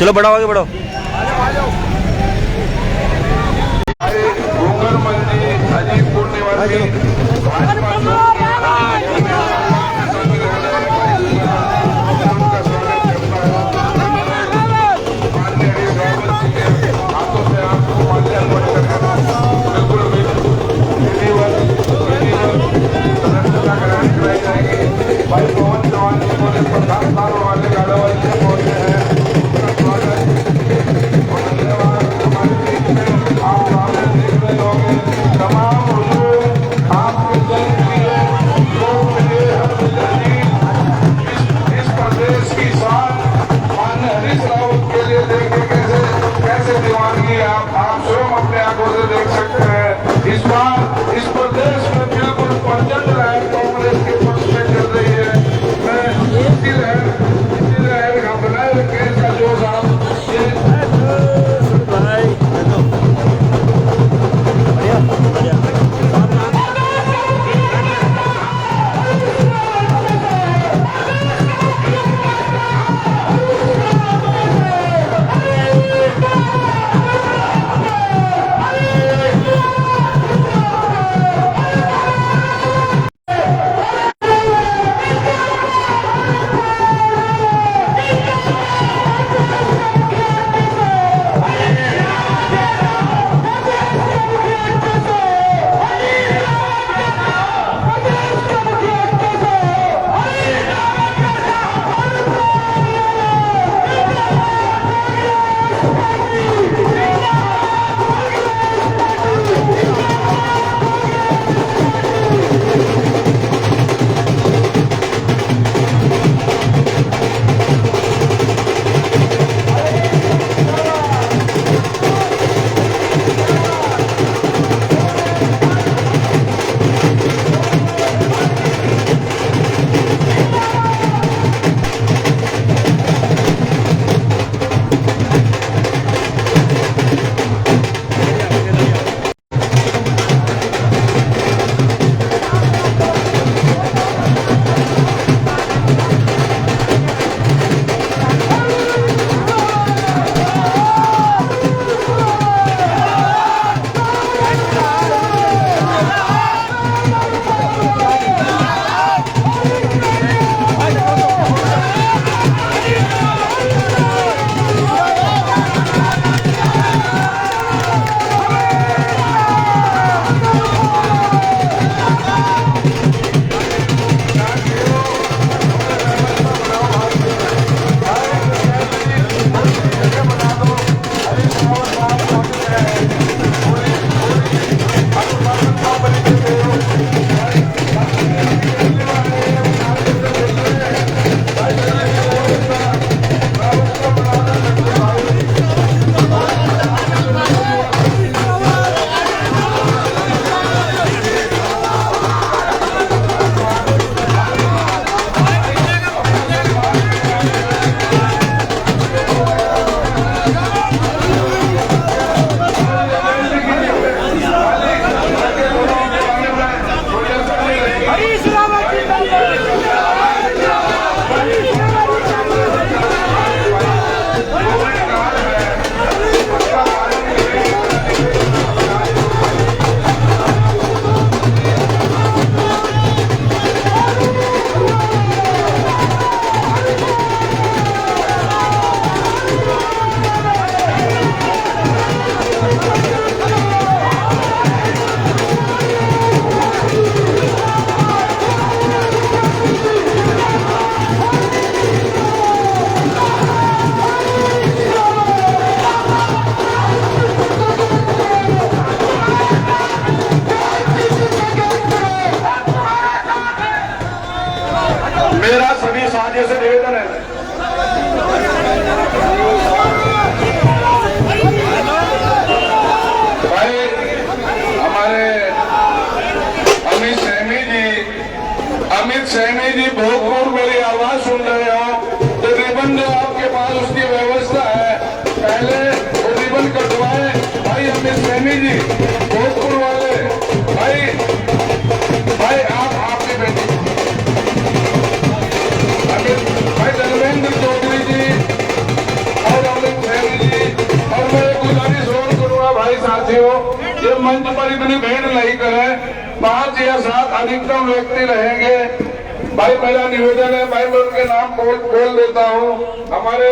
चलो बढ़ाओ, आगे बढ़ो। सैनी जी भोगपुर मेरी आवाज सुन रहे हो तो रिबन जो आपके पास उसकी व्यवस्था है, पहले वो रिबन कटवाए भाई। अमित सैनी जी भोगपुर वाले भाई आप आपकी बेटी अमित भाई धर्मेंद्र चौधरी जी और अमित जब मंच पर इतनी भीड़ नहीं करे, 5 या 7 अधिकतम व्यक्ति रहेंगे। भाई मेरा निवेदन है, भाई मैं उनके नाम बोल देता हूँ। हमारे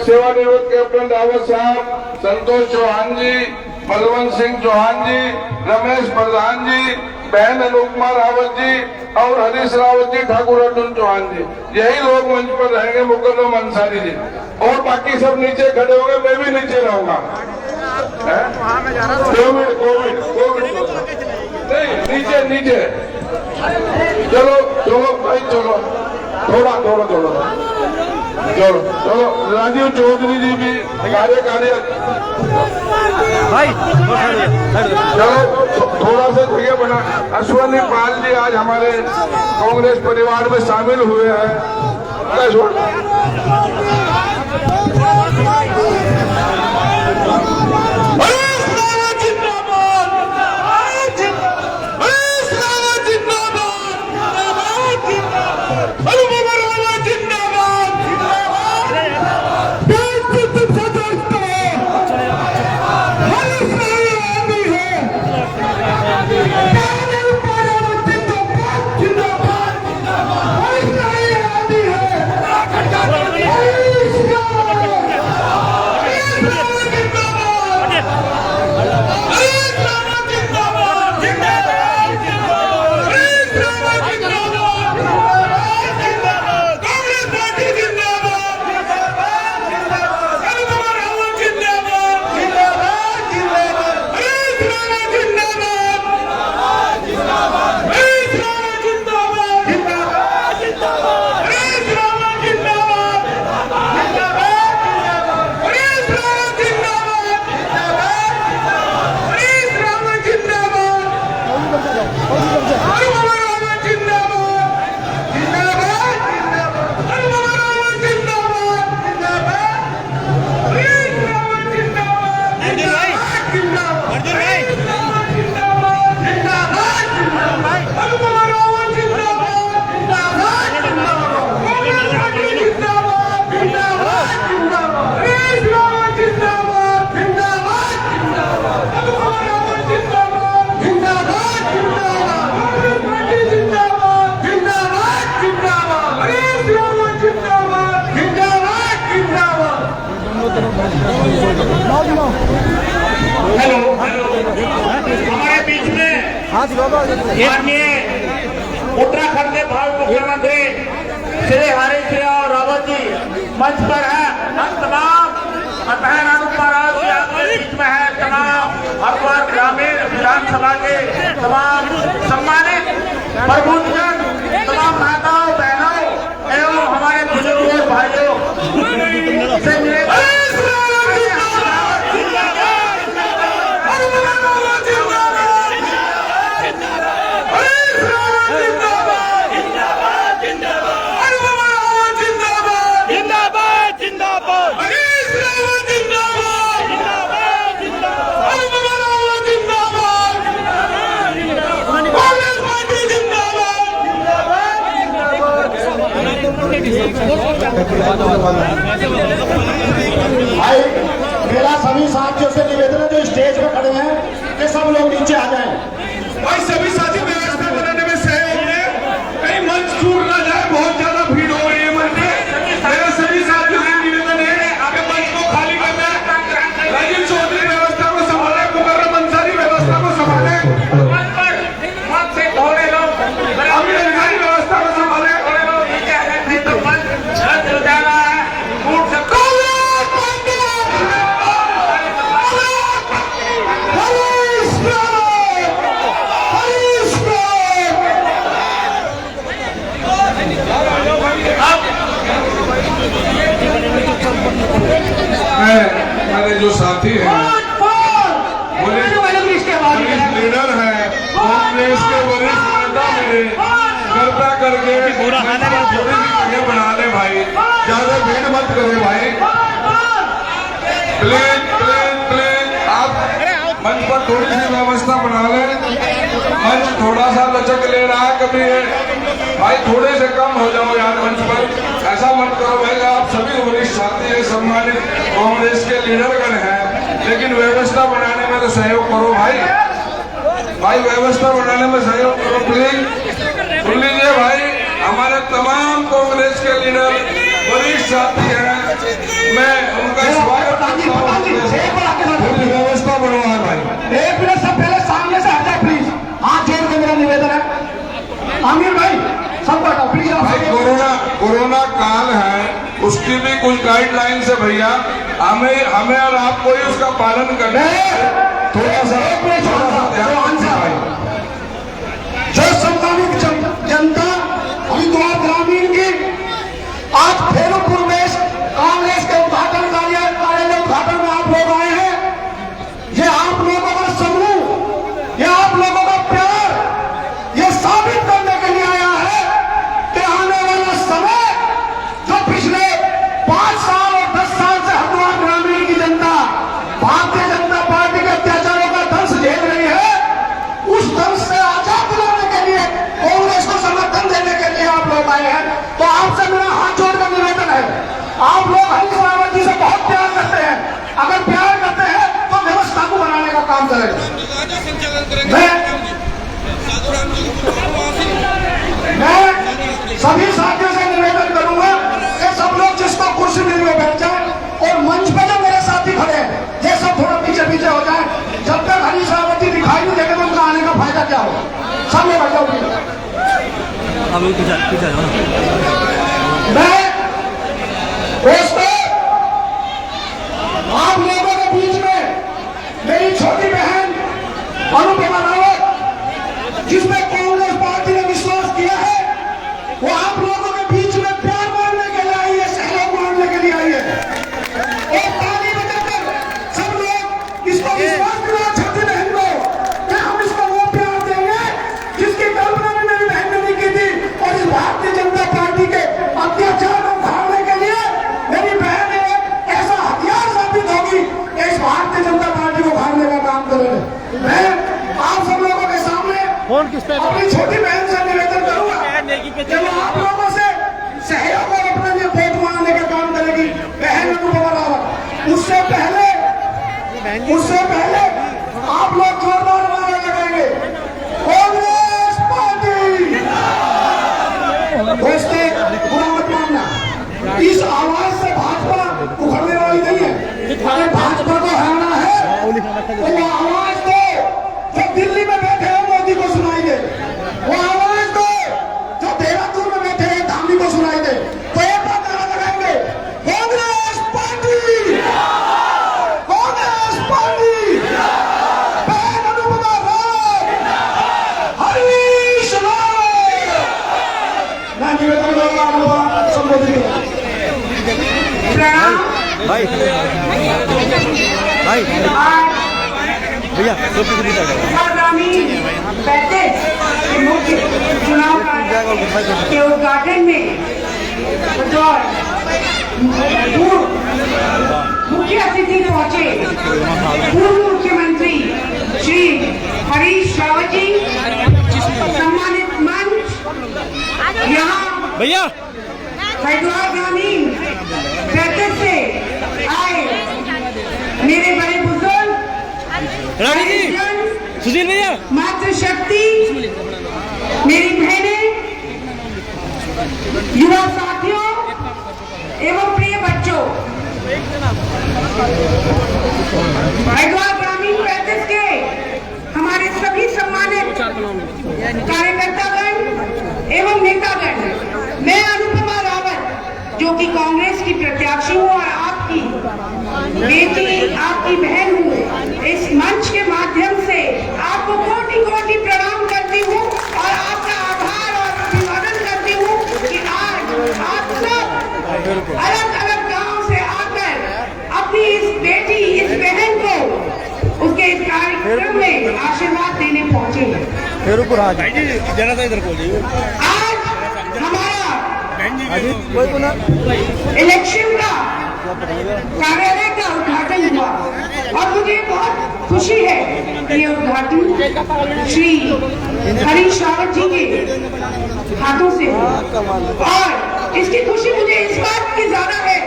सेवानिवृत्त कैप्टन रावत साहब, संतोष चौहान जी, बलवंत सिंह चौहान जी, रमेश प्रधान जी, बहन अनुपमा रावत जी और हरीश रावत जी, ठाकुर अर्जुन चौहान जी, यही लोग मंच पर रहेंगे। मुकर्रम अंसारी जी और बाकी सब नीचे खड़े होंगे, मैं भी नीचे रहूंगा। कोविड नहीं, नीचे चलो भाई, चलो राजीव चौधरी जी भी कार्यकारी, चलो थोड़ा सा जगह बना। अश्वनी पाल जी आज हमारे कांग्रेस परिवार में शामिल हुए हैं। हेलो, हमारे बीच में माननीय उत्तराखंड के भावी मुख्यमंत्री श्री हरीश रावत जी मंच पर है। हम तमाम बहन अनुपमा रावत जी आपके बीच में है। तमाम हरद्वार ग्रामीण विधानसभा के तमाम सम्मानित प्रबुद्धजन, तमाम माताओं बहनों एवं हमारे बुजुर्गों भाइयों से मेरे भाई मेरा सभी साथियों से निवेदन है जो स्टेज पर खड़े हैं कि सब लोग नीचे आ जाएं। भाई सभी साथी व्यवस्था बनाने में सहयोग दें, कहीं मंच छूट ना जाए, बहुत ज्यादा भीड़ हो रही है मंच में। मेरा सभी साथियों से निवेदन है कि मंच को खाली करना है। राजीव चौधरी व्यवस्था को संभाले, मुकर्रम अंसारी व्यवस्था को संभाले, अभी अधिकारी व्यवस्था को संभाले। मेरे जो साथी हैं, वरिष्ठ लीडर हैं, कांग्रेस के वरिष्ठ नेता मेरे, कृपया करके जगह बना ले भाई, ज्यादा भीड़ मत करे भाई। प्लीज आप मंच पर थोड़ी सी व्यवस्था बना लें। मंच थोड़ा सा लचक ले रहा है कभी भाई, थोड़े से कम हो जाओ यार मंच पर, ऐसा मत करो भाई। आप सभी वरिष्ठ साथी हैं, सम्मानित कांग्रेस के लीडरगण हैं, लेकिन व्यवस्था बनाने में तो सहयोग करो भाई, व्यवस्था बनाने में सहयोग करो प्लीज। सुन लीजिए भाई, हमारे तमाम कांग्रेस के लीडर वरिष्ठ साथी हैं, मैं उनका स्वागत करता हूँ। व्यवस्था बनवाए भाई। एक मिनट सब पहले सामने से हटाए प्लीज, हाथ जोड़ के मेरा निवेदन है। आमिर भाई सब हटाओ प्लीज। भाई कोरोना काल है, उसकी भी कुछ गाइडलाइन है भैया, हमें और आपको ही उसका पालन करना है। थोड़ा सा ध्यान से भाई। जो सम्मानित जनता हरिद्वार ग्रामीण की आज फेरुपुर में कांग्रेस के उद्घाटन कार्यालय उद्घाटन में आप लोग आए हैं, ये आप लोगों का समूह, ये आप लोगों का प्यार ये साबित करने के लिए आया है कि आने वाला समय जो पिछले 5 साल और 10 साल से हरिद्वार ग्रामीण की जनता भारतीय जनता पार्टी के अत्याचारों का दंश झेल रही है, उस दंश से आजाद दिलाने के लिए कांग्रेस को समर्थन देने के लिए आप लोग आए हैं। तो आपसे मेरा हाथ जोड़कर निवेदन है, आप लोग हरीश रावत जी से बहुत प्यार करते हैं, अगर प्यार करते हैं तो व्यवस्था को बनाने का काम करें। मैं सभी साथियों से निवेदन करूंगा कि सब लोग जिसको कुर्सी मिली हो बैठ जाए, और मंच पे जो मेरे साथी खड़े हैं ये सब थोड़ा पीछे पीछे हो जाए। जब तक हरीश रावत जी दिखाई नहीं देंगे तो उनका आने का फायदा क्या होगा। सामने बैठ जाओ। मैं दोस्तों आप लोगों के बीच में मेरी छोटी बहन अनुपमा रावत, जिसमें कांग्रेस पार्टी ने विश्वास किया है, वो आप लोगों के बीच में प्यार मांगने के लिए आई है, सहयोग मांगने के लिए आई है। और ताली बजाकर सब लोग इसको विश्वास दिलाओ छोटी बहन को कि हम इसको वो प्यार देंगे जिसकी कल्पना भी मेरी बहन ने नहीं की थी। और इस भारतीय जनता पार्टी के अत्याचार को उखाड़ने के लिए मेरी बहन एक ऐसा हथियार साबित होगी कि इस भारतीय जनता पार्टी को उखाड़ने का काम करेंगे। मैं आप सब लोगों के सामने अपनी छोटी बहन से निवेदन करूंगा कि वो आप लोगों से सहयोग और अपने लिए वोट मांगने का काम करेगी। बहन अनुपमा रावत, उससे पहले आप लोग जोरदार नारा लगाएंगे कांग्रेस पार्टी। दोस्तों बुरा मत मानना, इस आवाज से भाजपा उखड़ने वाली नहीं है। अरे भाजपा को हराना है तो वो आवाज दो जो दिल्ली में बैठे हैं मोदी को सुनाई दे, वो आवाज दो जो देहरादून में बैठे हैं धामी को सुनाई दे। तो एक बात नारा लगाएंगे कांग्रेस पार्टी, कांग्रेस पार्टी, बहन अनुपमा रावत, हरीश रावत। मैं निवेदन करूंगा संबोधित भाई भैया ग्रामीण मुख्य चुनाव के उद्घाटन में मुख्य अतिथि पहुंचे पूर्व मुख्यमंत्री श्री हरीश रावत जी, सम्मानित मंच यहाँ भैया हरिद्वार ग्रामीण बैठक से आए मेरे बड़े बुजुर्ग, रानी जी, सुशील भैया, मातृशक्ति, मेरी बहनें, युवा साथियों एवं प्रिय बच्चों, हरिद्वार ग्रामीण पैंतीस के हमारे सभी सम्मानित कार्यकर्तागण एवं नेतागण, मैं अनुपमा रावत जो कि कांग्रेस की प्रत्याशी हूँ और आपकी बेटी, आपकी बहन हूँ, इस मंच के माध्यम से आपको कोटि कोटि प्रणाम करती हूँ और आपका आभार और अभिवादन करती हूँ कि आज आप सब अलग अलग गांव से आकर अपनी इस बेटी, इस बहन को उसके इस कार्यक्रम में आशीर्वाद देने पहुंचे हैं। जरा इधर बोलिए। आज हमारा इलेक्शन का कार्यालय का उद्घाटन हुआ और मुझे बहुत खुशी है कि ये उद्घाटन श्री हरीश रावत जी के हाथों से हुआ। और इसकी खुशी मुझे इस बात की ज्यादा है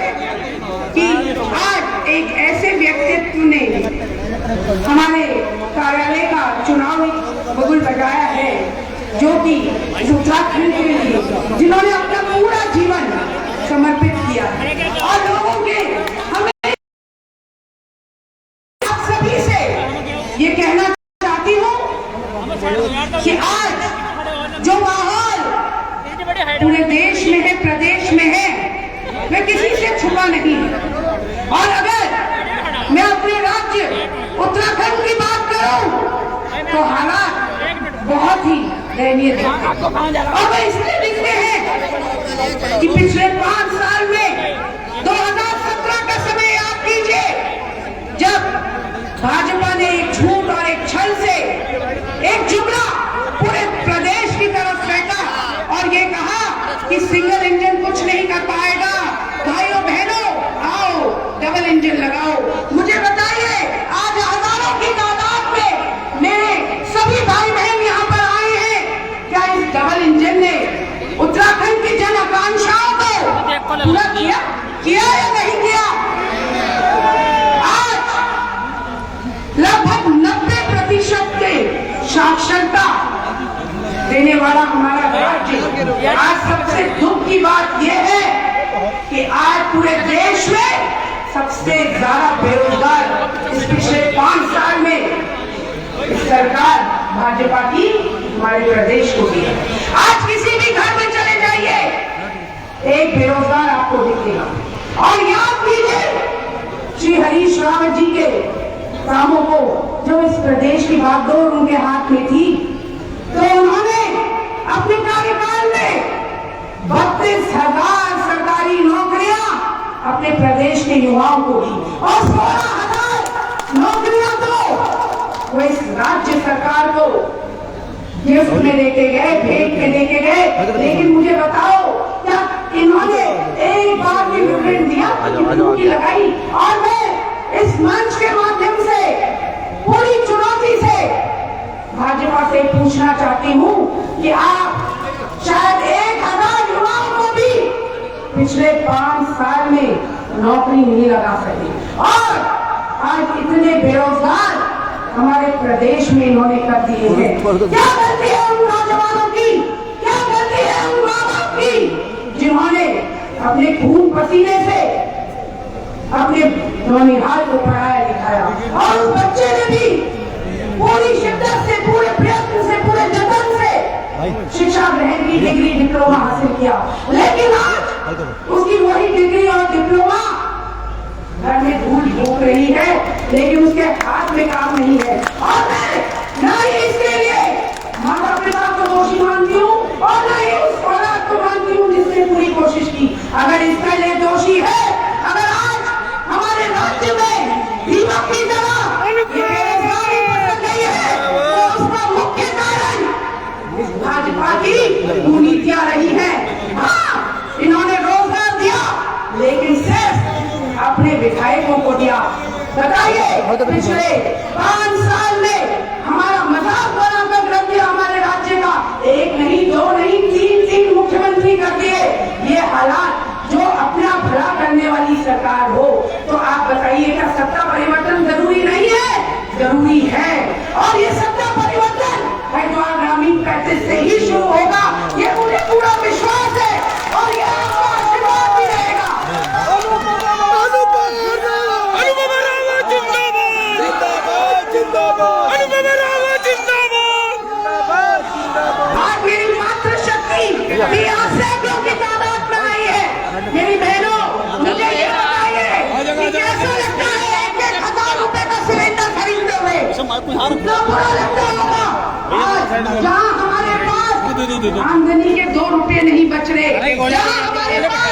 कि आज एक ऐसे व्यक्तित्व ने हमारे कार्यालय का चुनावी बगुल बजाया है, जो कि उत्तराखंड के लिए जिन्होंने अपना पूरा जीवन समर्पित किया है। और लोगों के हमें आप सभी से ये कहना चाहती हूँ कि आज जो माहौल पूरे देश में है, प्रदेश में है, वह किसी से छुपा नहीं है। और अगर मैं अपने राज्य उत्तराखंड की बात करूं तो हालात बहुत ही दयनीय थे। और वह इसलिए दिखते हैं कि पिछले 5 साल में 2017 का समय याद कीजिए, जब भाजपा ने एक झूठ और एक छल से एक जुमला पूरे प्रदेश की तरफ फेंका और ये कहा कि सिंगल इंजन कुछ नहीं कर पाएगा। भाइयों बहनों, आओ डबल इंजन लगाओ। मुझे बताइए, आज हजारों की तादाद में मेरे सभी भाई बहन यहाँ पर आए हैं, क्या इस डबल इंजन ने उत्तराखंड की जन आकांक्षाओं को पूरा किया या नहीं किया? आज लगभग 90% के साक्षरता देने वाला हमारा राज्य, आज सबसे दुख की बात यह है कि आज पूरे देश में सबसे ज्यादा बेरोजगार इस पिछले 5 साल में सरकार भाजपा की हमारे प्रदेश को दी है। आज किसी भी घर में चले जाइए, एक बेरोजगार आपको दिखेगा। और याद कीजिए श्री हरीश रावत जी के कामों को, जो इस प्रदेश की बागडोर उनके हाथ में थी, तो उन्होंने अपने कार्यकाल में 32,000 सरकारी नौकरियां अपने प्रदेश के युवाओं को दी और 16,000 नौकरियां तो वो इस राज्य सरकार को गिफ्ट में लेके गए, भेंट में लेके गए। लेकिन मुझे बताओ, क्या इन्होंने एक बार भी विवरण दिया की लगाई? और मैं इस मंच के माध्यम से पूरी चुनौती से भाजपा से पूछना चाहती हूँ कि आप शायद 1,000 युवाओं को भी पिछले 5 साल में नौकरी नहीं लगा सके, और आज इतने बेरोजगार हमारे प्रदेश में इन्होंने कर दिए हैं। क्या गलती है उन नौजवानों की, क्या गलती है उन माँ बाप की, जिन्होंने अपने खून पसीने से अपने नौनिहाल को पढ़ाया लिखाया, और उस बच्चे ने भी पूरी शिद्दत से, पूरे प्रयत्न से, पूरे जतन से शिक्षा ग्रहण की डिग्री, डिप्लोमा हासिल किया। लेकिन आज उसकी वही डिग्री और डिप्लोमा घर में धूल झोंक रही है, लेकिन उसके हाथ में काम नहीं है। और मैं न ही इसके लिए माता पिता को दोषी मानती हूँ और न ही उस औलाद को मानती हूँ जिसने पूरी कोशिश की। अगर इसके लिए दोषी है, अगर आज हमारे राज्य में दीपक की तरह बेरोजगारी बढ़ गई है, तो उसका मुख्य कारण इस भाजपा की नीतियां रही है। हाँ, इन्होंने रोजगार दिया, लेकिन सिर्फ अपने विधायकों को दिया। बताइए, पिछले 5 साल में हमारा मजाक बनाकर रख दिया हमारे राज्य का, 1 नहीं, 2 नहीं, 3 मुख्यमंत्री कर दिए। ये हालात जो अपना भला करने वाली सरकार हो, तो आप बताइए, क्या सत्ता परिवर्तन जरूरी नहीं है? जरूरी है। और ये सत्ता परिवर्तन हरिद्वार ग्रामीण पैकेज से ही शुरू होगा, ये मुझे पूरा विश्वास है, और ये आपका आशीर्वाद भी रहेगा। आज मेरी मातृशक्ति भी आज सैकड़ों की तादाद में आई है। मेरी बहनों, मुझे ये बताइए कि कैसा लगता है 1,000 रुपए का सिलेंडर खरीदते हुए? कितना बुरा लगता होगा। आज जहाँ हमारे पास आमदनी के 2 रुपए नहीं बच रहे, जहाँ हमारे पास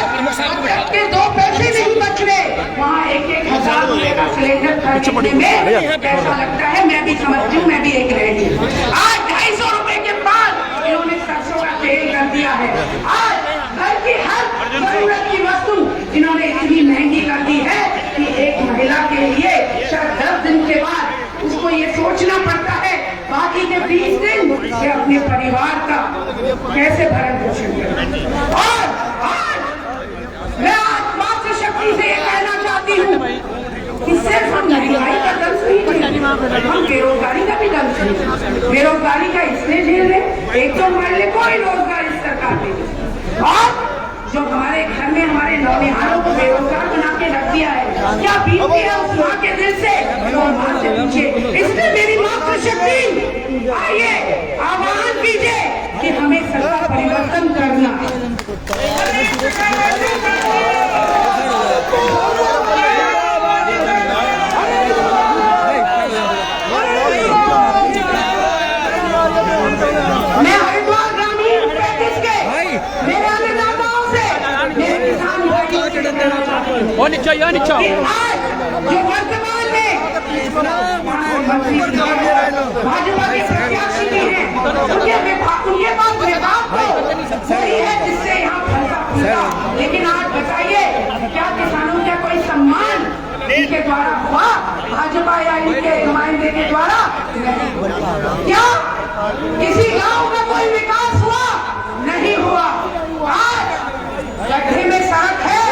के 2 पैसे नहीं बच रहे, वहाँ 1,000 रुपए का सिलेंडर खरीदने में कैसा लगता है? मैं भी समझती हूँ, मैं भी एक गृहिणी। आज 250 रुपए के बाद इन्होंने सरसों का तेल कर दिया है। आज घर की हर जरूरत की वस्तु इन्होंने इतनी महंगी कर दी है कि एक महिला के लिए शायद 10 दिन के बाद उसको ये सोचना पड़ता है बाकी के 20 दिन से अपने परिवार का कैसे भरण पोषण करें। और आज मैं मातृशक्ति से ये कहना चाहता चाहती हूँ कि सिर्फ हम महंगाई का दर्ज नहीं, हम बेरोजगारी का भी दर्ज नहीं। बेरोजगारी का इसलिए झेल रहे, एक तो हमारे लिए कोई रोजगार इस सरकार ने, और जो हमारे घर में हमारे नौनिहालों को बेरोजगार बना के रख दिया है, क्या बीतती है उस माँ के दिल से, तो माँ से पूछे। इसलिए मेरी मातृशक्ति आइए आह्वान कीजिए कि हमें सत्ता परिवर्तन करना है। मैं हरिद्वार ग्रामीण पैंतीस के मेरे अन्नदाताओं से, मेरे किसान भाइयों से कहना चाहती हूं कि आज जो वर्तमान में भाजपा के प्रत्याशी भी हैं, उनके पास विभाग तो सही है जिससे यहाँ फंसा फूटा, लेकिन आज बताइए क्या किसानों का कोई सम्मान इनके द्वारा हुआ, भाजपा या इनके नुमाइंदे के द्वारा? क्या किसी गांव का कोई विकास हुआ? नहीं हुआ। आज गड्ढे में सड़क है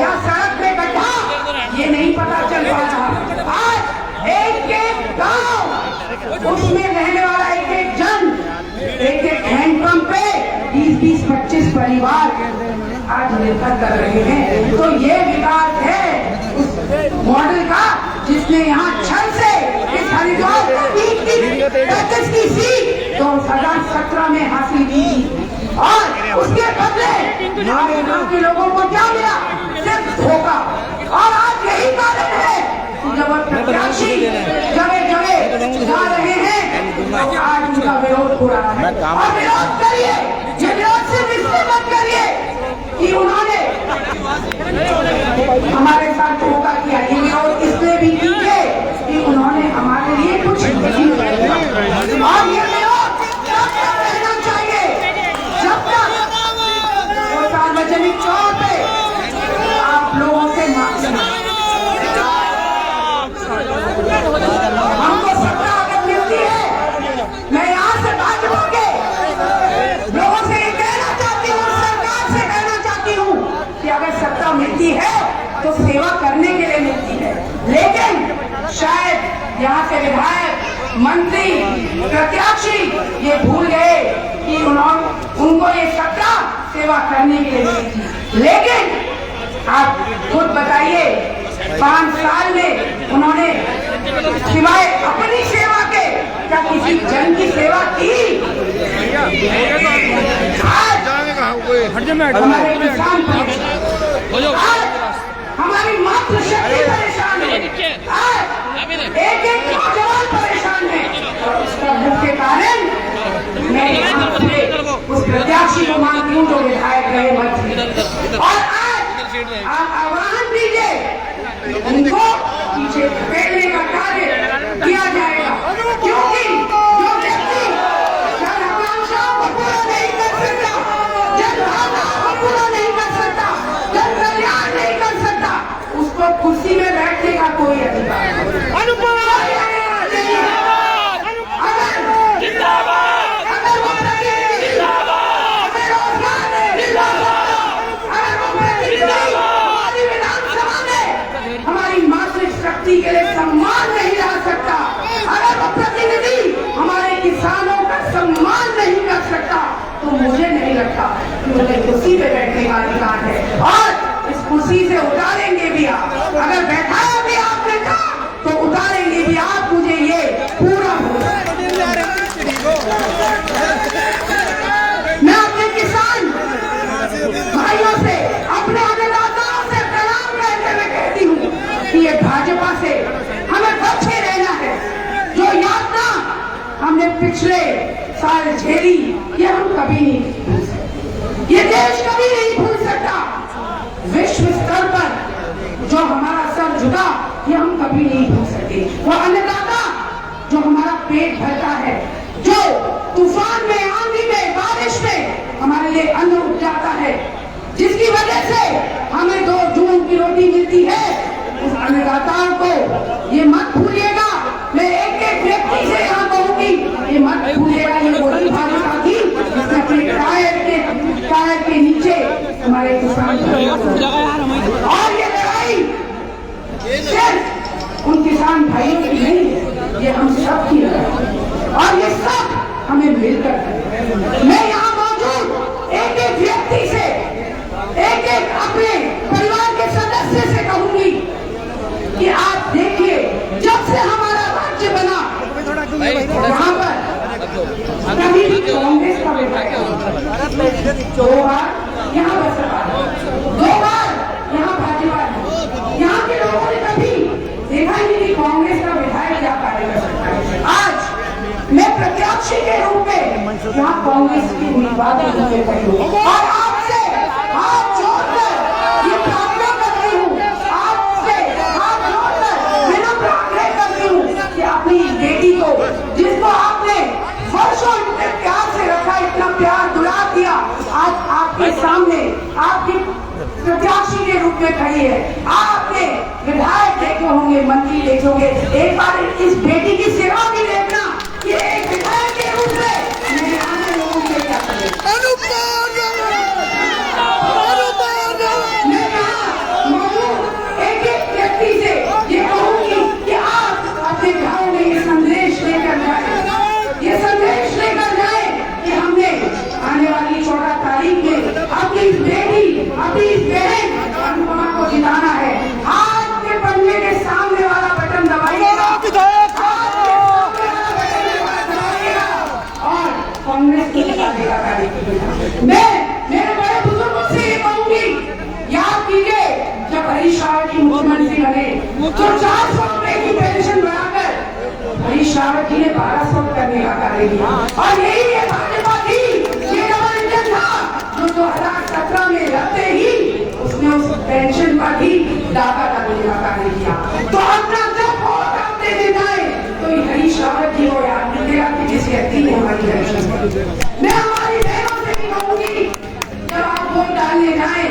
या सड़क में गड्ढा, ये नहीं पता चल पा रहा। आज एक एक गांव, उसमें रहने वाला एक एक जन, एक एक हैंडपंप पे 20-20, 25 परिवार आज निर्भर कर रहे हैं। तो ये विकास है उस मॉडल का जिसने यहाँ छल से इस हरिद्वार की सीट 2017 में हासिल की थी, और उसके बदले यहाँ के लोगों को क्या मिला? सिर्फ धोखा। और आज यही कारण है कि जब प्रत्याशी जगह जगह जा रहे हैं तो आज उनका विरोध हो रहा है। और विरोध करिए, ये विरोध सिर्फ इसलिए मत करिए कि उन्होंने हमारे साथ धोखा किया, ये विरोध इसलिए भी कीजिए कि उन्होंने हमारे लिए कुछ नहीं किया। और ये विरोध तब तक रहना चाहिए जब तक वो सार्वजनिक तौर पे आप लोगों से मांगे। हमको सत्ता अगर मिलती है, मैं यहाँ से भाजपा के लोगों से ये कहना चाहती हूँ, सरकार से कहना चाहती हूँ कि अगर सत्ता मिलती है तो सेवा करने के लिए मिलती है, लेकिन शायद यहाँ के विधायक, मंत्री, प्रत्याशी ये भूल गए कि उनको ये सत्ता सेवा करने के लिए मिली थी। लेकिन आप खुद बताइए, 5 साल में उन्होंने सिवाय अपनी सेवा के क्या किसी जन की सेवा की? आज हमारे किसान आज हमारी मातृशक्ति परेशान है, आज एक एक नौजवान परेशान है, और उसका मुख्य कारण मैं यहाँ से उस प्रत्याशी को मानती हूँ जो विधायक रहे मंत्री। और आज आप आह्वान दीजिए उनको पीछे धकेलने का कार्य किया जाएगा, क्योंकि जो व्यक्ति जन आकांक्षाओं को पूरा नहीं कर सकता, जन भावनाओं को पूरा नहीं कर सकता, जन कल्याण नहीं कर सकता, उसको कुर्सी में बैठने का कोई अधिकार नहीं। के लिए सम्मान नहीं ला सकता, अगर वो प्रतिनिधि हमारे किसानों का सम्मान नहीं कर सकता, तो मुझे नहीं लगता कि मुझे कुर्सी पे बैठने का अधिकार है। और इस कुर्सी से उतारेंगे भी आप, अगर बैठाया भी आपने कहा तो उतारेंगे भी आप, मुझे ये पूरा भरोसा है। मैं अपने किसान भाइयों से, अपने अन्नदाताओं से प्रणाम करते हुए कहती हूँ कि ये भाजपा से हमें बचे रहना है। जो यातना हमने पिछले साल झेली, ये हम कभी नहीं भूल सकते, ये देश कभी नहीं भूल सकता। विश्व स्तर पर जो हमारा सर झुका, ये हम कभी नहीं भूल सकते। वो अन्नदाता जो हमारा पेट भरता है, जो तूफान में, आंधी में, बारिश में हमारे लिए अन्न उपजाता है, जिसकी वजह से हमें 2 जून की रोटी मिलती है, उस अन्नदाताओं को ये मत भूलिएगा। मैं एक एक व्यक्ति से यहाँ कहूंगी, ये मत भूलिएगा, ये वही भाजपा थी जिसने अपने टायर के नीचे हमारे किसान, और ये लड़ाई सिर्फ उन किसान भाइयों की नहीं है, ये हम सब की है और ये सब हमें मिलकर है। मैं यहाँ मौजूद एक एक व्यक्ति से, एक एक अपने परिवार के सदस्य से कहूंगी कि आप देखिए, जब से हमारा राज्य बना यहाँ पर कभी भी कांग्रेस का विधायक 2 बार यहाँ बसपा, 2 बार यहाँ भाजपा, यहाँ के लोगों ने कभी देखा ही नहीं कि कांग्रेस का विधायक क्या कार्य कर सकता है। आज मैं प्रत्याशी के रूप में यहाँ कांग्रेस की उम्मीदवार के रूप में खड़ी हूँ और आपसे हाथ जोड़कर ये प्रार्थना कर रही हूँ, आपसे हाथ जोड़कर विनम्र आग्रह करती हूँ कि अपनी इस बेटी को, जिसको आपने वर्षों इतने प्यार से रखा, इतना प्यार दुलार दिया, आज आपके सामने आपकी प्रत्याशी के रूप में खड़ी है। आपने विधायक देखे होंगे, मंत्री देखे होंगे, एक बार इस बेटी की सेवा भी देखना कि एक विधायक के रूप में मेरे आने लोगों के क्या करें। मैं यहाँ मौजूद एक एक व्यक्ति से ये कहूंगी कि आप अपने घरों में ये संदेश लेकर जाए, ये संदेश लेकर जाए कि हमने आने वाली 14 तारीख में अपनी इस बेटी, अपनी इस बहन अनुपमा को जिताना है। हाथ के पन्ने के सामने वाला बटन दबाइएगा और कांग्रेस को जिता देगा कार्यक्रम। मैं मेरे बड़े बुजुर्गों से ये कहूंगी, याद कीजिए जब हरीश रावत जी मुख्यमंत्री बने तो 400 रुपए की पेंशन बढ़ाकर हरीश रावत जी ने 1200 करने का कार्य किया और यही है भाजपा की ये डबल इंजन था जो 2017 में रहते ही उसने उस पेंशन पर भी दावा करने का कार्य किया। तो अपना जब वोट आप देने जाए तो हरीश रावत जी को याद कीजिएगा कि जिस व्यक्ति ने हमारी पेंशन। मैं हमारी बहनों से भी कहूंगी, जब आप वोट डालने जाए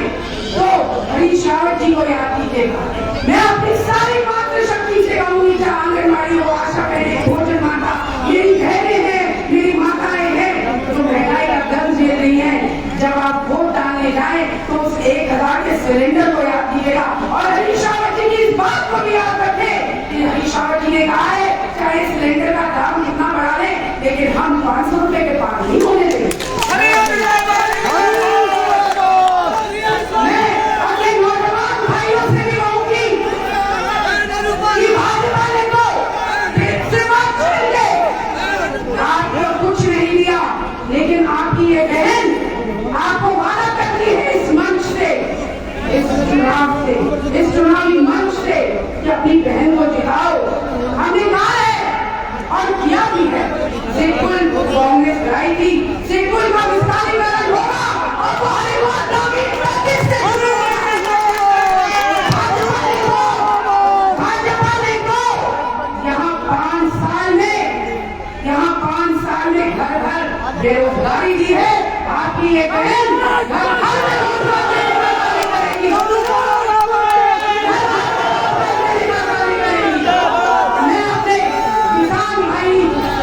तो हरीश रावत जी को याद कीजिएगा। मैं अपनी सारी मातृशक्ति से कहूंगी, चाहे आंगनबाड़ी हो, आशा बहने, भोजन माता, मेरी बहनें हैं, मेरी माताएं हैं जो महंगाई का दर्द झेल रही हैं, जब आप वोट डालने जाए तो उस 1000 के सिलेंडर को याद कीजिएगा और हरीश रावत जी की इस बात को भी याद रखें कि हरीश रावत जी ने कहा है चाहे सिलेंडर का दाम कितना बढ़ा ले, लेकिन हम 500 रुपए के पार नहीं होने देंगे। मैं अपने नौजवान भाइयों से भी कहूंगी कि भाजपा ने तो पेट से बात छीन ले, आपको कुछ नहीं दिया, लेकिन आपकी ये बहन आपको वादा करती है इस मंच से, इस चुनाव से, इस चुनावी मंच से कि अपनी बहन को जिताओ। हमने कहा है और किया भी है, सिकुल कांग्रेस लाई थी, सिकुल का विस्तारीकरण होगा और भाजपा ने तो यहाँ 5 साल में घर घर बेरोजगारी दी है। आपकी ये बहन घर घर में रोजगार देने का कार्य करेगी, मैं अपने किसान भाई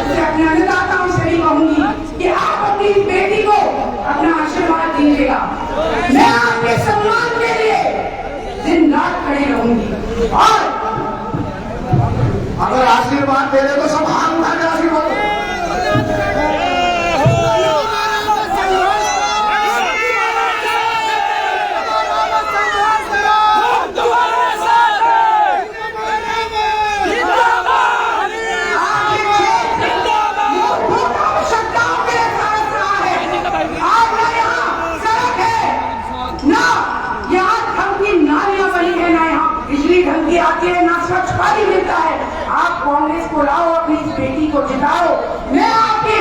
से, अपने अन्नदाताओं से भी कहूंगी कि आप अपनी बेटी को अपना आशीर्वाद दीजिएगा। मैं आपके सम्मान के लिए दिन रात खड़ी रहूंगी और अगर आशीर्वाद दे रहे तो सब हाथ उठा के आशीर्वाद दो। आती है, ना स्वच्छ पानी मिलता है। आप कांग्रेस को लाओ, अपनी इस बेटी को जिताओ। मैं आपकी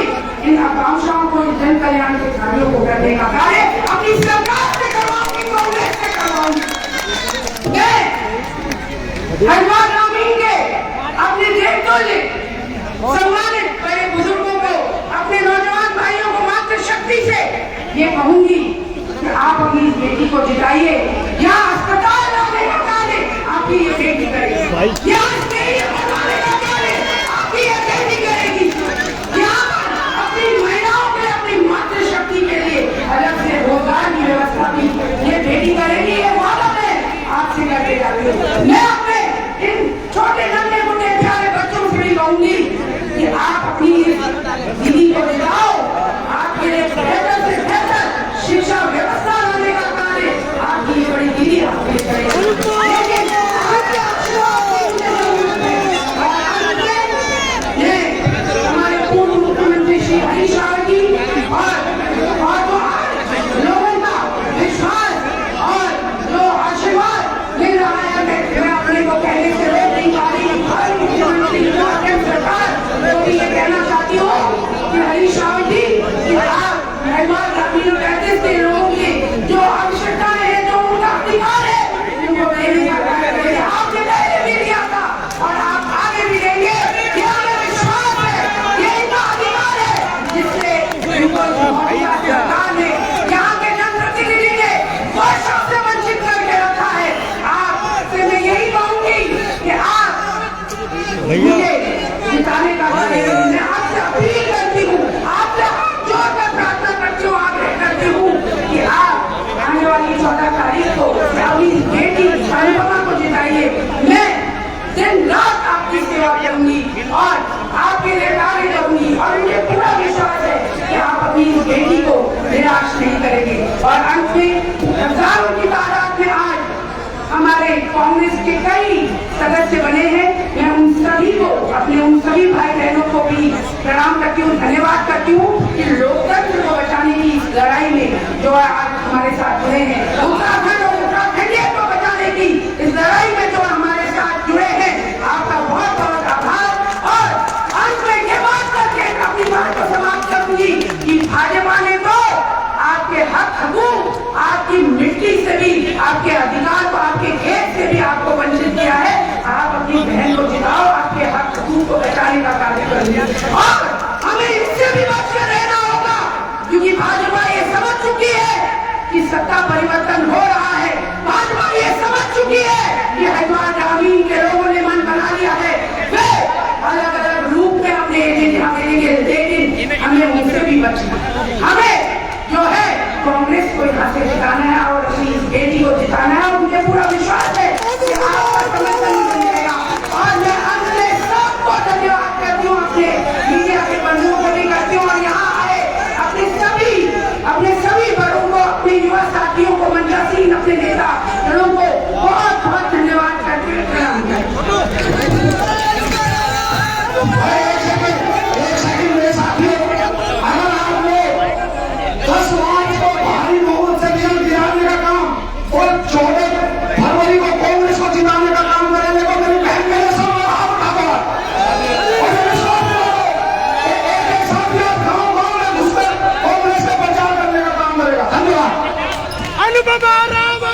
इन आकांक्षाओं को, जन कल्याण के कार्यों को करने का कार्य अपनी सरकार से करवाऊंगी, कांग्रेस से करवाऊंगी। मैं हरिद्वार ग्रामीण के अपने देवतुल्य सम्मानित बड़े बुजुर्गों को, अपने नौजवान भाइयों को मातृशक्ति से ये कहूंगी कि आप अपनी इस बेटी को जिताइए। यहाँ अस्पताल लाने का कार्य आपकी ये बेटी करेगी, यहाँ स्टेडियम बनाने का कार्य आपकी ये बेटी करेगी, यहाँ पर अपनी महिलाओं के, अपनी मातृशक्ति के लिए अलग से रोजगार की व्यवस्था भी ये बेटी करेगी। ये वादा मैं आपसे करके जाती हूँ। मैं अपने इन कि आप मेहमान ग्रामीण 35 के लोगों की जो आवश्यकताएं हैं, जो उनका अधिकार है, उनको देने का कार्य करेंगे। आपने पहले भी दिया था और आप आगे भी देंगे। ये हमें विश्वास है, ये इनका अधिकार है जिससे इनको सरकार ने, यहाँ के जनप्रतिनिधि ने वर्षों से वंचित करके रखा है। आपसे मैं यही कहूंगी कि आप मुझे जिताने का कार्य करें। मैं आपसे अपील करती हूँ, आपसे जोरदार प्रार्थना करती हूँ, आग्रह करती हूँ कि आप आने वाली 14 तारीख को अपनी बेटी अनुपमा को जिताइए। मैं दिन रात आपकी सेवा करूंगी और आपके लिए कार्य करूंगी और मुझे पूरा विश्वास है कि आप अपनी इस बेटी को निराश नहीं करेंगे। और अंत में हजारों की तादाद में आज हमारे कांग्रेस के कई सदस्य बने हैं। मैं उन सभी को, अपने उन सभी भाई बहनों को भी प्रणाम करती हूँ, धन्यवाद करती हूँ कि लोकतंत्र को बचाने की इस लड़ाई में जो आज हमारे साथ जुड़े हैं, उत्तराखंड और उत्तराखंडियों को बचाने की इस लड़ाई में जो हमारे साथ जुड़े हैं, आपका बहुत बहुत आभार। और अंत में ये बात करके अपनी बात को समाप्त करूंगी कि भाजपा ने तो आपके हक हकूक, आपकी मिट्टी से भी, आपके अधिकार को, आपके खेत से भी आपको वंचित किया है। आप अपनी बहन को जिताओ, आपके हक हकूक को बचाने का कार्य करिए और हमें इससे भी बचकर रहना होगा, क्योंकि भाजपा ये समझ चुकी है कि सत्ता परिवर्तन हो रहा है। भाजपा ये समझ चुकी है कि हरिद्वार ग्रामीण के लोगों ने मन बना लिया है, वे अलग अलग रूप में अपने एजेंडा देंगे, लेकिन हमें उनसे भी बचना। हमें जो है कांग्रेस को यहाँ से जिताना है और अपनी इस बेटी को जिताना है और मुझे पूरा विश्वास है कि आपका समर्थन मिलेगा। और मैं अंत में सबको धन्यवाद करती हूँ, अपने मीडिया के बंधुओं को भी करती हूँ और यहाँ आए अपने सभी बड़ों को, अपने युवा साथियों को, मंचासीन अपने नेता लोगों को बहुत बहुत धन्यवाद करके प्रणाम करती हूँ। एक सेकंड मेरे साथियों, अगर आपने 10 मार्च को भारी बहुमत से रिजल्ट दिलाने का काम और 14 फरवरी को कांग्रेस को जिताने का काम करेंगे तो मेरी बहन मेरे सामने हाथ उठाकर और विश्वास करो एक साथियों गाँव में घुसकर कांग्रेस का प्रचार करने का काम करेगा। धन्यवाद। अनुपमा रावत।